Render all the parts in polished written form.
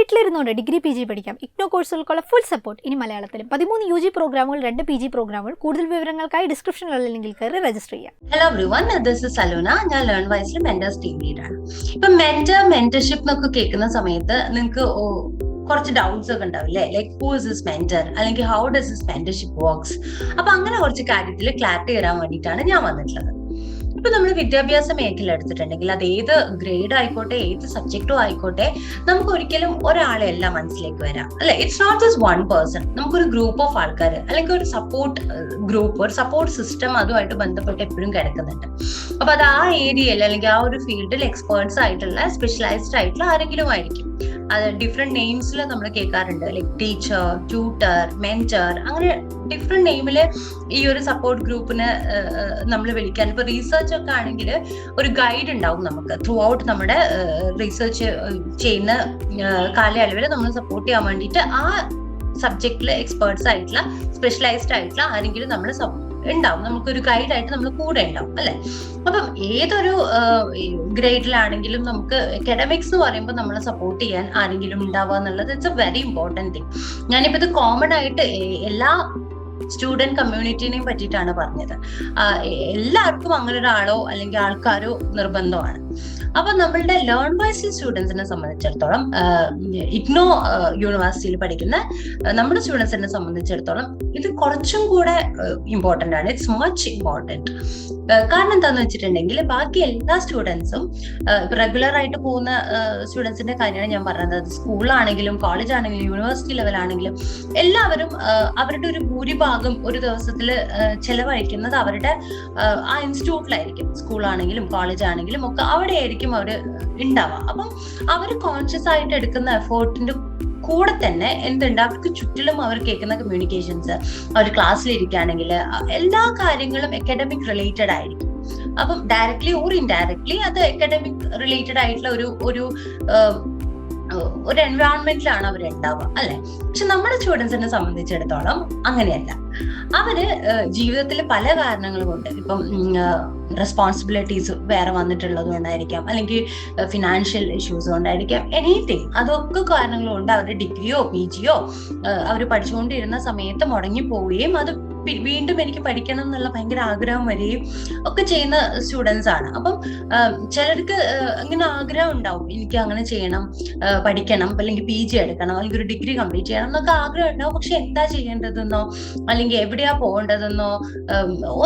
വീട്ടിലിരുന്നുകൊണ്ട് degree P G പഠിക്കാം. IGNOU കോഴ്സുകൾക്കുള്ള full support ഇനി മലയാളത്തിലും. 13 UG പ്രോഗ്രാമുകൾ, 2 PG പ്രോഗ്രാമുകൾ. കൂടുതൽ വിവരങ്ങൾക്കായി ഡിസ്ക്രിപ്ഷനിലുള്ള ലിങ്കിൽ കയറി രജിസ്റ്റർ ചെയ്യാം. Hello everyone, this is Saluna. ഞാൻ ലേൺവൈസിൽ മെന്റേഴ്സ് ടീം ലീഡറാണ്. ഇപ്പൊ മെന്റർഷിപ്പ് എന്നൊക്കെ കേൾക്കുന്ന സമയത്ത് നിങ്ങൾക്ക് കുറച്ച് ഡൗട്ട്സ് ഒക്കെ ഉണ്ടാവില്ലേ? Like who is this mentor, അല്ലെങ്കിൽ how does this mentorship works. അപ്പൊ അങ്ങനെ കുറച്ച് കാര്യത്തിൽ ക്ലാരിറ്റി തരാൻ വേണ്ടിയിട്ടാണ് ഞാൻ വന്നിട്ടുള്ളത്. ഇപ്പൊ നമ്മൾ വിദ്യാഭ്യാസ മേഖല എടുത്തിട്ടുണ്ടെങ്കിൽ അത് ഏത് ഗ്രേഡ് ആയിക്കോട്ടെ, ഏത് സബ്ജക്റ്റും ആയിക്കോട്ടെ, നമുക്ക് ഒരിക്കലും ഒരാളെ അല്ല മനസ്സിലേക്ക് വരാം, അല്ലെ? It's not just one person. നമുക്കൊരു ഗ്രൂപ്പ് ഓഫ് ആൾക്കാർ, അല്ലെങ്കിൽ ഒരു സപ്പോർട്ട് ഗ്രൂപ്പ്, ഒരു സപ്പോർട്ട് സിസ്റ്റം അതുമായിട്ട് ബന്ധപ്പെട്ട് എപ്പോഴും കിടക്കുന്നുണ്ട്. അപ്പൊ അത് ആ ഏരിയയിൽ അല്ലെങ്കിൽ ആ ഒരു ഫീൽഡിൽ എക്സ്പേർട്സ് ആയിട്ടുള്ള, സ്പെഷ്യലൈസ്ഡ് ആയിട്ടുള്ള ആരെങ്കിലും ആയിരിക്കും. അത് ഡിഫറെന്റ് നെയിംസിൽ നമ്മൾ കേൾക്കാറുണ്ട്, ലൈക് ടീച്ചർ, ട്യൂട്ടർ, മെന്റർ, അങ്ങനെ ഡിഫറെന്റ് നെയിമില് ഈ ഒരു സപ്പോർട്ട് ഗ്രൂപ്പിന് നമ്മൾ വിളിക്കാൻ. ഇപ്പൊ റീസെർച്ച് ഒക്കെ ആണെങ്കിൽ ഒരു ഗൈഡ് ഉണ്ടാവും നമുക്ക് ത്രൂ ഔട്ട് നമ്മുടെ റീസെർച്ച് ചെയ്യുന്ന കാലയളവിൽ നമ്മൾ സപ്പോർട്ട് ചെയ്യാൻ വേണ്ടിയിട്ട് ആ സബ്ജക്റ്റില് എക്സ്പേർട്സ് ആയിട്ടുള്ള, സ്പെഷ്യലൈസ്ഡ് ആയിട്ടുള്ള ആരെങ്കിലും നമ്മൾ ഉണ്ടാവും. നമുക്കൊരു ഗൈഡായിട്ട് നമ്മൾ കൂടെ ഉണ്ടാവും, അല്ലെ? അപ്പം ഏതൊരു ഗ്രേഡിലാണെങ്കിലും നമുക്ക് അക്കാഡമിക്സ് എന്ന് പറയുമ്പോൾ നമ്മളെ സപ്പോർട്ട് ചെയ്യാൻ ആരെങ്കിലും ഉണ്ടാവുക എന്നുള്ളത് it's A very important thing. ഞാനിപ്പോ ഇത് കോമൺ ആയിട്ട് എല്ലാ സ്റ്റുഡന്റ് കമ്മ്യൂണിറ്റിനെയും പറ്റിയിട്ടാണ് പറഞ്ഞത്. എല്ലാവർക്കും അങ്ങനെ ഒരാളോ അല്ലെങ്കിൽ ആൾക്കാരോ നിർബന്ധമാണ്. അപ്പൊ നമ്മളുടെ ലേൺവൈസ് സ്റ്റുഡൻസിനെ സംബന്ധിച്ചിടത്തോളം, IGNOU യൂണിവേഴ്സിറ്റിയിൽ പഠിക്കുന്ന നമ്മുടെ സ്റ്റുഡൻസിനെ സംബന്ധിച്ചിടത്തോളം ഇത് കുറച്ചും കൂടെ ഇമ്പോർട്ടന്റ് ആണ്. It's much important. കാരണം എന്താന്ന് വെച്ചിട്ടുണ്ടെങ്കിൽ ബാക്കി എല്ലാ സ്റ്റുഡൻസും റെഗുലർ ആയിട്ട് പോകുന്ന സ്റ്റുഡൻസിന്റെ കാര്യമാണ് ഞാൻ പറഞ്ഞത്. സ്കൂളിലാണെങ്കിലും കോളേജ് ആണെങ്കിലും യൂണിവേഴ്സിറ്റി ലെവലാണെങ്കിലും എല്ലാവരും അവരുടെ ഒരു ഭൂരിഭാഗം ഒരു ദിവസത്തിൽ ചെലവഴിക്കുന്നത് അവരുടെ ആ ഇൻസ്റ്റിറ്റ്യൂട്ടിലായിരിക്കും. സ്കൂളാണെങ്കിലും കോളേജ് ആണെങ്കിലും ഒക്കെ അവിടെ ആയിരിക്കും അവർ ഉണ്ടാവുക. അപ്പം അവർ കോൺഷ്യസ് ആയിട്ട് എടുക്കുന്ന എഫേർട്ടിന്റെ കൂടെ തന്നെ എന്തുണ്ട്, അവർക്ക് ചുറ്റിലും അവർ കേൾക്കുന്ന കമ്മ്യൂണിക്കേഷൻസ്, അവർ ക്ലാസ്സിലിരിക്കുകയാണെങ്കിൽ എല്ലാ കാര്യങ്ങളും അക്കാഡമിക് റിലേറ്റഡ് ആയിരിക്കും. അപ്പം ഡയറക്ട്ലി ഓർ ഇൻഡയറക്ട്ലി അത് അക്കാഡമിക് റിലേറ്റഡ് ആയിട്ടുള്ള ഒരു എൻവയോൺമെന്റിലാണ് അവർ ഉണ്ടാവുക, അല്ലെ? പക്ഷെ നമ്മുടെ സ്റ്റുഡൻസിനെ സംബന്ധിച്ചിടത്തോളം അങ്ങനെയല്ല. അവര് ജീവിതത്തിൽ പല കാരണങ്ങൾ കൊണ്ട്, ഇപ്പം റെസ്പോൺസിബിലിറ്റീസ് വേറെ വന്നിട്ടുള്ളത് കൊണ്ടായിരിക്കാം, അല്ലെങ്കിൽ ഫിനാൻഷ്യൽ ഇഷ്യൂസ് കൊണ്ടായിരിക്കാം, എനിത്തിങ്, അതൊക്കെ കാരണങ്ങൾ കൊണ്ട് അവരുടെ ഡിഗ്രിയോ PG യോ അവർ പഠിച്ചുകൊണ്ടിരുന്ന സമയത്ത് മുടങ്ങി പോവുകയും അത് വീണ്ടും എനിക്ക് പഠിക്കണം എന്നുള്ള ഭയങ്കര ആഗ്രഹം വരികയും ഒക്കെ ചെയ്യുന്ന സ്റ്റുഡൻസ് ആണ്. അപ്പം ചിലർക്ക് ഇങ്ങനെ ആഗ്രഹം ഉണ്ടാവും, എനിക്ക് അങ്ങനെ ചെയ്യണം, പഠിക്കണം, അല്ലെങ്കിൽ PG എടുക്കണം, അല്ലെങ്കിൽ ഒരു ഡിഗ്രി കംപ്ലീറ്റ് ചെയ്യണം എന്നൊക്കെ ആഗ്രഹം ഉണ്ടാവും. പക്ഷെ എന്താ ചെയ്യേണ്ടതെന്നോ അല്ലെങ്കിൽ എവിടെയാ പോകേണ്ടതെന്നോ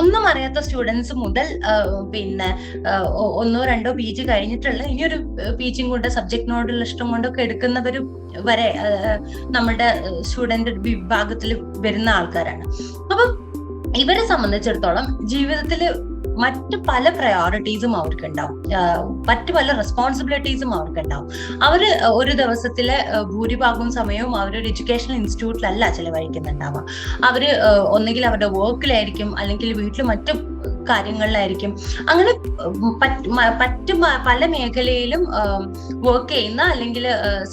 ഒന്നും അറിയാത്ത സ്റ്റുഡൻസ് മുതൽ പിന്നെ 1-2 PG കഴിഞ്ഞിട്ടുള്ള ഇനിയൊരു PG കൊണ്ട് സബ്ജക്റ്റിനോടുള്ള ഇഷ്ടം കൊണ്ടൊക്കെ എടുക്കുന്നവരും വരെ നമ്മുടെ സ്റ്റുഡന്റ് വിഭാഗത്തിൽ വരുന്ന ആൾക്കാരാണ്. അപ്പം ഇവരെ സംബന്ധിച്ചിടത്തോളം ജീവിതത്തിൽ മറ്റ് പല പ്രയോറിറ്റീസും അവർക്ക് ഉണ്ടാവും, മറ്റു പല റെസ്പോൺസിബിലിറ്റീസും അവർക്ക് ഉണ്ടാവും. അവര് ഒരു ദിവസത്തിലെ ഭൂരിഭാഗം സമയവും അവരൊരു എഡ്യൂക്കേഷണൽ ഇൻസ്റ്റിറ്റ്യൂട്ടിലല്ല ചെലവഴിക്കുന്നുണ്ടാവുക. അവര് ഒന്നുകിൽ അവരുടെ വർക്കിലായിരിക്കും, അല്ലെങ്കിൽ വീട്ടിൽ മറ്റു കാര്യങ്ങളിലായിരിക്കും. അങ്ങനെ പല മേഖലയിലും വർക്ക് ചെയ്യുന്ന അല്ലെങ്കിൽ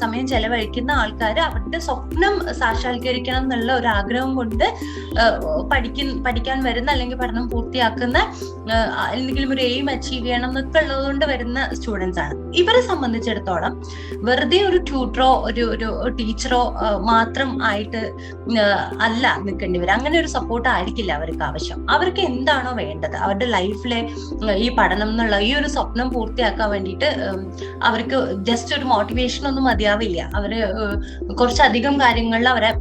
സമയം ചെലവഴിക്കുന്ന ആൾക്കാർ അവരുടെ സ്വപ്നം സാക്ഷാത്കരിക്കണം എന്നുള്ള ഒരു ആഗ്രഹം കൊണ്ട് പഠിക്കാൻ വരുന്ന, അല്ലെങ്കിൽ പഠനം പൂർത്തിയാക്കുന്ന, എന്തെങ്കിലും ഒരു എയിം അച്ചീവ് ചെയ്യണം എന്നൊക്കെ ഉള്ളതുകൊണ്ട് വരുന്ന സ്റ്റുഡൻസ് ആണ്. ഇവരെ സംബന്ധിച്ചിടത്തോളം വെറുതെ ഒരു ട്യൂട്ടറോ ഒരു ടീച്ചറോ മാത്രം ആയിട്ട് അല്ല നിൽക്കേണ്ടി വരും. അങ്ങനെ ഒരു സപ്പോർട്ട് ആയിരിക്കില്ല അവർക്ക് ആവശ്യം. അവർക്ക് എന്താണോ വേണ്ടത്, അവരുടെ ലൈഫിലെ ഈ പഠനം എന്നുള്ള ഈ ഒരു സ്വപ്നം പൂർത്തിയാക്കാൻ വേണ്ടിയിട്ട് അവർക്ക് ജസ്റ്റ് ഒരു മോട്ടിവേഷൻ ഒന്നും മതിയാവില്ല. അവര് കുറച്ചധികം കാര്യങ്ങളിൽ അവരെ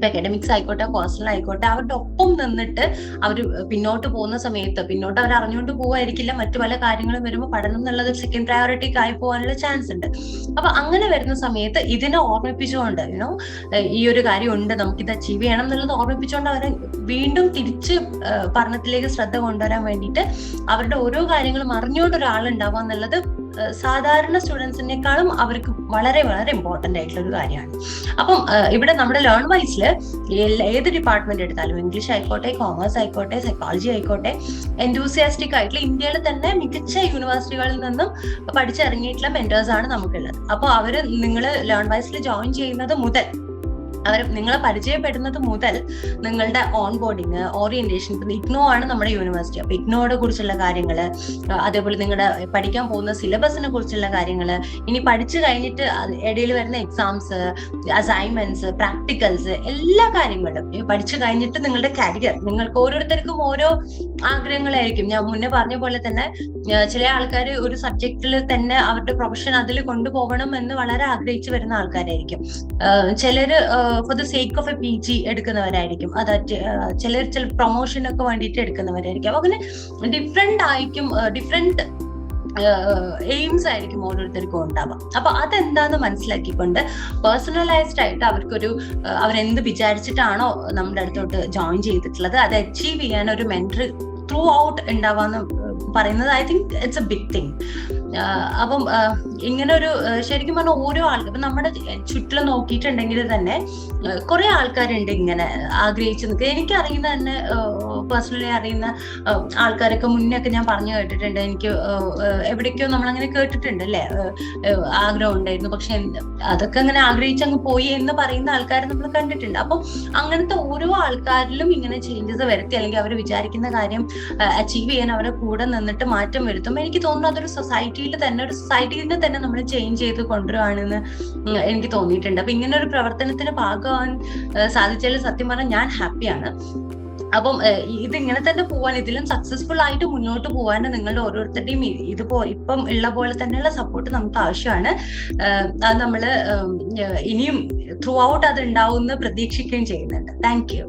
അക്കാഡമിക്സ് ആയിക്കോട്ടെ, പേഴ്സണൽ ആയിക്കോട്ടെ, അവരുടെ ഒപ്പം നിന്നിട്ട് അവർ പിന്നോട്ട് പോകുന്ന സമയത്ത്, പിന്നോട്ട് അവർ അറിഞ്ഞുകൊണ്ട് പോവായിരിക്കില്ല, മറ്റു പല കാര്യങ്ങളും വരുമ്പോൾ പഠനം എന്നുള്ളത് സെക്കൻഡ് പ്രയോറിറ്റിക്ക് ആയി പോകാനുള്ള ചാൻസ് ഉണ്ട്. അപ്പൊ അങ്ങനെ വരുന്ന സമയത്ത് ഇതിനെ ഓർമ്മിപ്പിച്ചുകൊണ്ട്, ഈ ഒരു കാര്യം ഉണ്ട്, നമുക്കിത് അച്ചീവ് ചെയ്യണം എന്നുള്ളത് ഓർമ്മിപ്പിച്ചുകൊണ്ട് അവരെ വീണ്ടും തിരിച്ച് പഠനത്തിലേക്ക് ശ്രദ്ധ കൊണ്ടുവരാൻ വേണ്ടിയിട്ട് അവരുടെ ഓരോ കാര്യങ്ങളും അറിഞ്ഞുകൊണ്ട് ഒരാളുണ്ടാവുക എന്നുള്ളത് സാധാരണ സ്റ്റുഡൻസിനേക്കാളും അവർക്ക് വളരെ വളരെ ഇമ്പോർട്ടന്റ് ആയിട്ടുള്ള ഒരു കാര്യമാണ്. അപ്പം ഇവിടെ നമ്മുടെ ലേൺവൈസിൽ ഏത് ഡിപ്പാർട്ട്മെന്റ് എടുത്താലും, ഇംഗ്ലീഷ് ആയിക്കോട്ടെ, കോമേഴ്സ് ആയിക്കോട്ടെ, സൈക്കോളജി ആയിക്കോട്ടെ, എൻതൂസിയാസ്റ്റിക് ആയിട്ടുള്ള ഇന്ത്യയിൽ തന്നെ മികച്ച യൂണിവേഴ്സിറ്റികളിൽ നിന്നും പഠിച്ചിറങ്ങിയിട്ടുള്ള മെന്റേഴ്സ് ആണ് നമുക്കുള്ളത്. അപ്പോൾ അവര് നിങ്ങൾ ലേൺവൈസിൽ ജോയിൻ ചെയ്യുന്നത് മുതൽ നിങ്ങളെ പരിചയപ്പെടുന്നത് മുതൽ നിങ്ങളുടെ ഓൺ ബോർഡിങ്, ഓറിയന്റേഷൻ, ഇഗ്നോ ആണ് നമ്മുടെ യൂണിവേഴ്സിറ്റി. അപ്പൊ ഇഗ്നോയെ കുറിച്ചുള്ള കാര്യങ്ങള്, അതേപോലെ നിങ്ങളുടെ പഠിക്കാൻ പോകുന്ന സിലബസിനെ കുറിച്ചുള്ള കാര്യങ്ങള്, ഇനി പഠിച്ചു കഴിഞ്ഞിട്ട് ഇടയിൽ വരുന്ന എക്സാംസ്, അസൈൻമെന്റ്സ്, പ്രാക്ടിക്കൽസ്, എല്ലാ കാര്യങ്ങളും പഠിച്ചു കഴിഞ്ഞിട്ട് നിങ്ങളുടെ കരിയർ, നിങ്ങൾക്ക് ഓരോരുത്തർക്കും ഓരോ ആഗ്രഹങ്ങളായിരിക്കും. ഞാൻ മുന്നേ പറഞ്ഞ പോലെ തന്നെ ചില ആൾക്കാർ ഒരു സബ്ജക്റ്റിൽ തന്നെ അവരുടെ പ്രൊഫഷൻ അതിൽ കൊണ്ടുപോകണം എന്ന് വളരെ ആഗ്രഹിച്ചു വരുന്ന ആൾക്കാരായിരിക്കും. ചിലര് for the sake of A PG എടുക്കുന്നവരായിരിക്കും, ചില പ്രൊമോഷനൊക്കെ വേണ്ടിയിട്ട് എടുക്കുന്നവരായിരിക്കും. അങ്ങനെ ഡിഫറെന്റ് ആയിരിക്കും, ഡിഫറെന്റ് എയിംസ് ആയിരിക്കും ഓരോരുത്തർക്കും ഉണ്ടാവാം. അപ്പൊ അതെന്താന്ന് മനസ്സിലാക്കിക്കൊണ്ട് പേഴ്സണലൈസ്ഡ് ആയിട്ട് അവരെന്ത് വിചാരിച്ചിട്ടാണോ നമ്മുടെ അടുത്തോട്ട് ജോയിൻ ചെയ്തിട്ടുള്ളത് അത് അച്ചീവ് ചെയ്യാൻ ഒരു മെന്റർ ത്രൂ ഔട്ട് ഉണ്ടാവാന്ന് പറയുന്നത് I think it's a big thing. അപ്പം ഇങ്ങനെ ഒരു ശരിക്കും പറഞ്ഞാൽ ഓരോ ആൾക്കും ഇപ്പൊ നമ്മുടെ ചുറ്റിലും നോക്കിയിട്ടുണ്ടെങ്കിൽ തന്നെ കുറെ ആൾക്കാരുണ്ട് ഇങ്ങനെ ആഗ്രഹിച്ചു നിൽക്കുക. എനിക്ക് അറിയുന്ന തന്നെ പേഴ്സണലി അറിയുന്ന ആൾക്കാരൊക്കെ മുന്നേ ഞാൻ പറഞ്ഞു കേട്ടിട്ടുണ്ട്. എനിക്ക് എവിടേക്കോ നമ്മളങ്ങനെ കേട്ടിട്ടുണ്ട് അല്ലെ, ആഗ്രഹം ഉണ്ടായിരുന്നു പക്ഷെ അതൊക്കെ അങ്ങനെ ആഗ്രഹിച്ചങ്ങ് പോയി എന്ന് പറയുന്ന ആൾക്കാരെ നമ്മൾ കണ്ടിട്ടുണ്ട്. അപ്പം അങ്ങനത്തെ ഓരോ ആൾക്കാരിലും ഇങ്ങനെ ചേഞ്ചസ് വരുത്തി അല്ലെങ്കിൽ അവർ വിചാരിക്കുന്ന കാര്യം അച്ചീവ് ചെയ്യാൻ അവരെ കൂടെ നിന്നിട്ട് മാറ്റം വരുത്തുമ്പോൾ എനിക്ക് തോന്നുന്നു അതൊരു സൊസൈറ്റിനെ തന്നെ നമ്മൾ ചേഞ്ച് ചെയ്ത് കൊണ്ടുവരുവാണെന്ന് എനിക്ക് തോന്നിയിട്ടുണ്ട്. അപ്പൊ ഇങ്ങനെ ഒരു പ്രവർത്തനത്തിന് ഭാഗമാവാൻ സാധിച്ചാൽ സത്യം പറഞ്ഞാൽ ഞാൻ ഹാപ്പിയാണ്. അപ്പം ഇതിങ്ങനെ തന്നെ പോവാൻ, ഇതിലും സക്സസ്ഫുൾ ആയിട്ട് മുന്നോട്ട് പോവാൻ നിങ്ങളുടെ ഓരോരുത്തരുടെയും ഇപ്പം ഉള്ള പോലെ തന്നെയുള്ള സപ്പോർട്ട് നമുക്ക് ആവശ്യമാണ്. അത് നമ്മള് ഇനിയും ത്രൂ ഔട്ട് അത് ഉണ്ടാവും എന്ന് പ്രതീക്ഷിക്കുകയും ചെയ്യുന്നുണ്ട്. Thank you.